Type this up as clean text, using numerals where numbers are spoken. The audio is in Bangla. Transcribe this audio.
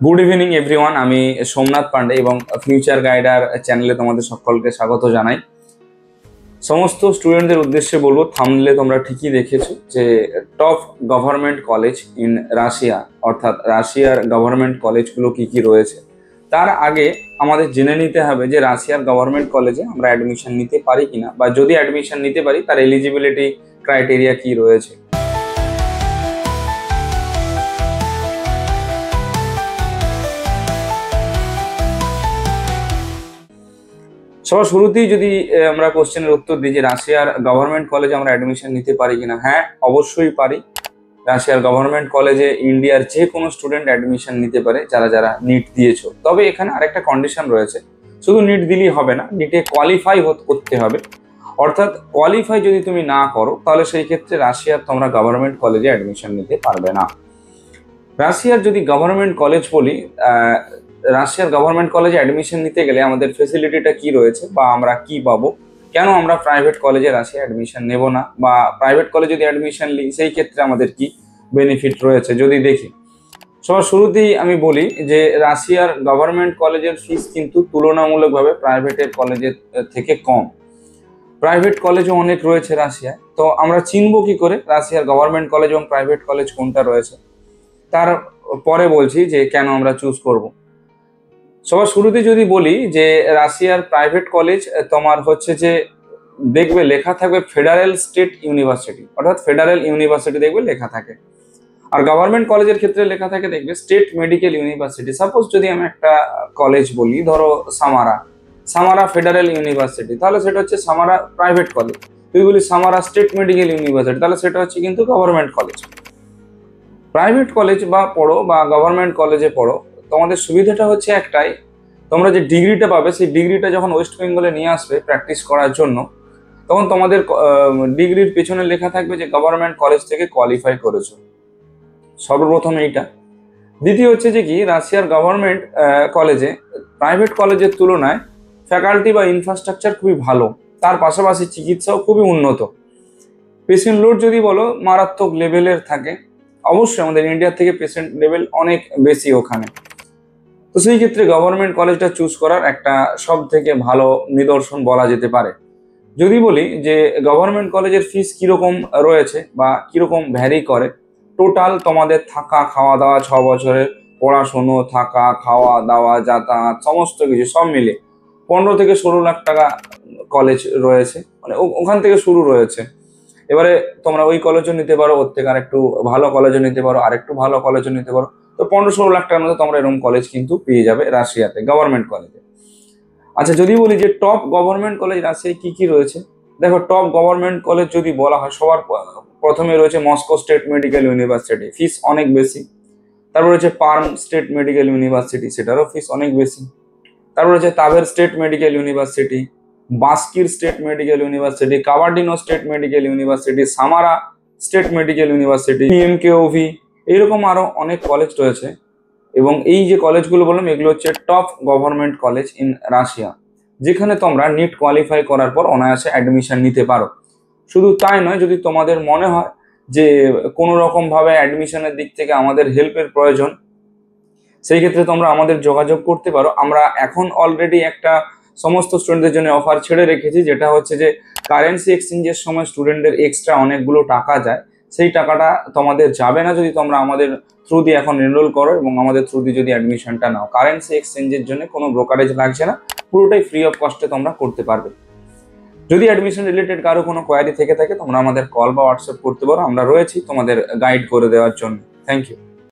Good evening everyone. আমি সোমনাথ পান্ডে এবং ফিউচার গাইডার চ্যানেলে তোমাদের সকলকে স্বাগত জানাই। সমস্ত স্টুডেন্টদের উদ্দেশ্যে বলবো, থাম্বনেলে তোমরা ঠিকই দেখেছো যে top government college in Russia, অর্থাৎ রাশিয়ার গভর্নমেন্ট কলেজগুলো কি কি রয়েছে। তার আগে আমাদের জেনে নিতে হবে যে রাশিয়ার গভর্নমেন্ট কলেজে আমরা অ্যাডমিশন নিতে পারি কিনা, বা যদি অ্যাডমিশন নিতে পারি তার এলিজিবিলিটি ক্রাইটেরিয়া কি রয়েছে। সবার শুরুতেই যদি আমরা কোশ্চেনের উত্তর দিই যে রাশিয়ার গভর্নমেন্ট কলেজে আমরা অ্যাডমিশন নিতে পারি কিনা, হ্যাঁ অবশ্যই পারি। রাশিয়ার গভর্নমেন্ট কলেজে ইন্ডিয়ার যে কোনো স্টুডেন্ট অ্যাডমিশন নিতে পারে যারা যারা নিট দিয়েছো। তবে এখানে আরেকটা কন্ডিশন রয়েছে, শুধু নিট দিলেই হবে না, নিটে কোয়ালিফাই করতে হবে। অর্থাৎ কোয়ালিফাই যদি তুমি না করো তাহলে সেই ক্ষেত্রে রাশিয়ার তোমরা গভর্নমেন্ট কলেজে অ্যাডমিশন নিতে পারবে না। রাশিয়ার যদি গভর্নমেন্ট কলেজ বলি, রাশিয়ার গভর্নমেন্ট কলেজে অ্যাডমিশন নিতে গেলে আমাদের ফেসিলিটিটা কি রয়েছে বা আমরা কি পাবো, কেন আমরা প্রাইভেট কলেজে রাশিয়া অ্যাডমিশন নেব না, বা প্রাইভেট কলেজে যদি অ্যাডমিশন নিই সেই ক্ষেত্রে আমাদের কি বেনিফিট রয়েছে যদি দেখি। সবার শুরুতেই আমি বলি যে রাশিয়ার গভর্নমেন্ট কলেজের ফিস কিন্তু তুলনামূলকভাবে প্রাইভেটের কলেজের থেকে কম। প্রাইভেট কলেজও অনেক রয়েছে রাশিয়ায়, তো আমরা চিনবো কি করে রাশিয়ার গভর্নমেন্ট কলেজ এবং প্রাইভেট কলেজ কোনটা রয়েছে, তার পরে বলছি যে কেন আমরা চুজ করব। সবার শুরুতে যদি বলি যে রাশিয়ার প্রাইভেট কলেজ তোমার হচ্ছে যে দেখবে লেখা থাকবে ফেডারেল স্টেট ইউনিভার্সিটি, অর্থাৎ ফেডারেল ইউনিভার্সিটি দেখবে লেখা থাকে। আর গভর্নমেন্ট কলেজের ক্ষেত্রে লেখা থাকে দেখবে স্টেট মেডিকেল ইউনিভার্সিটি। সাপোজ যদি আমি একটা কলেজ বলি, ধরো সামারা, সামারা ফেডারেল ইউনিভার্সিটি, তাহলে সেটা হচ্ছে সামারা প্রাইভেট কলেজ। তুই বলি সামারা স্টেট মেডিকেল ইউনিভার্সিটি, তাহলে সেটা হচ্ছে কিন্তু গভর্নমেন্ট কলেজ। প্রাইভেট কলেজ বা পড়ো বা গভর্নমেন্ট কলেজে পড়ো, তোমাদের সুবিধাটা হচ্ছে একটাই, তোমরা যে ডিগ্রিটা পাবে সেই ডিগ্রিটা যখন ওয়েস্ট বেঙ্গলে নিয়ে আসবে প্র্যাকটিস করার জন্য, তখন তোমাদের ডিগ্রির পেছনে লেখা থাকবে যে গভর্নমেন্ট কলেজ থেকে কোয়ালিফাই করেছো। সর্বপ্রথম এইটা। দ্বিতীয় হচ্ছে যে কি রাশিয়ার গভর্নমেন্ট কলেজে প্রাইভেট কলেজের তুলনায় ফ্যাকাল্টি বা ইনফ্রাস্ট্রাকচার খুবই ভালো, তার পাশাপাশি চিকিৎসাও খুবই উন্নত। পেশেন্ট লোড যদি বলো মারাত্মক লেভেলের থাকে, অবশ্যই আমাদের ইন্ডিয়ার থেকে পেশেন্ট লেভেল অনেক বেশি ওখানে। তো সেই ক্ষেত্রে গভর্নমেন্ট কলেজটা চুজ করার একটা সব থেকে ভালো নিদর্শন বলা যেতে পারে। যদি বলি যে গভর্নমেন্ট কলেজের ফিস কিরকম রয়েছে বা কিরকম ভ্যারি করে, টোটাল তোমাদের থাকা খাওয়া দাওয়া 6 বছরের পড়াশুনো, থাকা খাওয়া দাওয়া যাতায়াত সমস্ত কিছু সব মিলে 15 থেকে 16 লাখ টাকা কলেজ রয়েছে, মানে ওখান থেকে শুরু রয়েছে। এবারে তোমরা ওই কলেজও নিতে পারো, ওর থেকে আরেকটু ভালো কলেজও নিতে পারো, আরেকটু ভালো কলেজও নিতে পারো। তো 15-16 লাখ টাকার মধ্যে তোমরা এরকম কলেজ কিন্তু পেয়ে যাবে রাশিয়াতে গভর্নমেন্ট কলেজে। আচ্ছা, যদি বলি যে টপ গভর্নমেন্ট কলেজ রাশিয়ায় কি কি রয়েছে, দেখো টপ গভর্নমেন্ট কলেজ যদি বলা হয় সবার প্রথমে রয়েছে মস্কো স্টেট মেডিকেল ইউনিভার্সিটি, ফিস অনেক বেশি। তারপর রয়েছে পার্ম স্টেট মেডিকেল ইউনিভার্সিটি, সেটারও ফিস অনেক বেশি। তারপর রয়েছে Tver state medical university, Bashkir state medical university, Kabardino state medical university, Samara state medical university, PMKOV, এইরকম আরো অনেক কলেজ রয়েছে। এবং এই যে কলেজগুলো বললাম এগুলো হচ্ছে top government college in Russia, যেখানে তোমরা নিট কোয়ালিফাই করার পর অনায়াসে অ্যাডমিশন নিতে পারো। শুধু তাই নয়, যদি তোমাদের মনে হয় যে কোনো রকম ভাবে অ্যাডমিশনের দিক থেকে আমাদের হেল্পের প্রয়োজন, সেই ক্ষেত্রে তোমরা আমাদের যোগাযোগ করতে পারো। আমরা এখন অলরেডি একটা সমস্ত স্টুডেন্টদের জন্য অফার ছেড়ে রেখেছি, যেটা হচ্ছে যে কারেন্সি এক্সচেঞ্জের সময় স্টুডেন্টদের এক্সট্রা অনেকগুলো টাকা যায়, সেই টাকাটা তোমাদের যাবে না যদি তোমরা আমাদের থ্রু দিয়ে এখন এনরোল করো এবং আমাদের থ্রু দিয়ে যদি অ্যাডমিশনটা নাও। কারেন্সি এক্সচেঞ্জের জন্য কোনো ব্রোকারেজ লাগছে না, পুরোটাই ফ্রি অফ কস্টে তোমরা করতে পারবে। যদি অ্যাডমিশন রিলেটেড কারো কোনো কোয়ারি থেকে থাকে তোমরা আমাদের কল বা হোয়াটসঅ্যাপ করতে পারো, আমরা রয়েছি তোমাদের গাইড করে দেওয়ার জন্য। Thank you.